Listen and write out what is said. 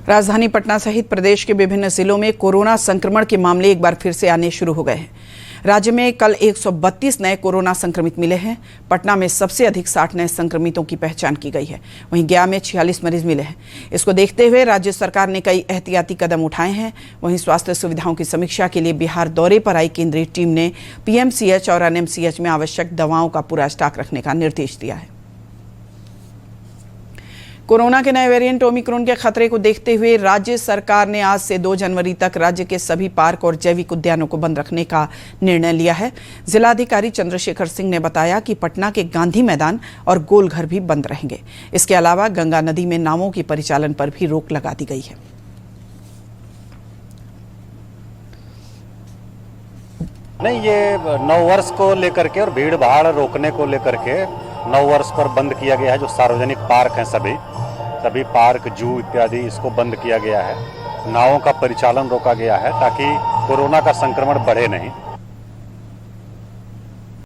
राजधानी पटना सहित प्रदेश के विभिन्न जिलों में कोरोना संक्रमण के मामले एक बार फिर से आने शुरू हो गए हैं। राज्य में कल 132 नए कोरोना संक्रमित मिले हैं। पटना में सबसे अधिक 60 नए संक्रमितों की पहचान की गई है। वहीं गया में 46 मरीज मिले हैं। इसको देखते हुए राज्य सरकार ने कई एहतियाती कदम उठाए हैं। वहीं स्वास्थ्य सुविधाओं की समीक्षा के लिए बिहार दौरे पर आई केंद्रीय टीम ने पीएमसीएच और एनएमसीएच में आवश्यक दवाओं का पूरा स्टॉक रखने का निर्देश दिया है। कोरोना के नए वेरिएंट ओमिक्रॉन के खतरे को देखते हुए राज्य सरकार ने आज से 2 जनवरी तक राज्य के सभी पार्क और जैविक उद्यानों को बंद रखने का निर्णय लिया है। जिलाधिकारी चंद्रशेखर सिंह ने बताया कि पटना के गांधी मैदान और गोलघर भी बंद रहेंगे। इसके अलावा गंगा नदी में नावों के परिचालन पर भी रोक लगा दी गई है। नहीं, ये नववर्ष को लेकर के और भीड़ भाड़ रोकने को लेकर के नववर्ष पर बंद किया गया है। जो सार्वजनिक पार्क हैं सभी पार्क, जू इत्यादि, इसको बंद किया गया है। नावों का परिचालन रोका गया है ताकि कोरोना का संक्रमण बढ़े नहीं।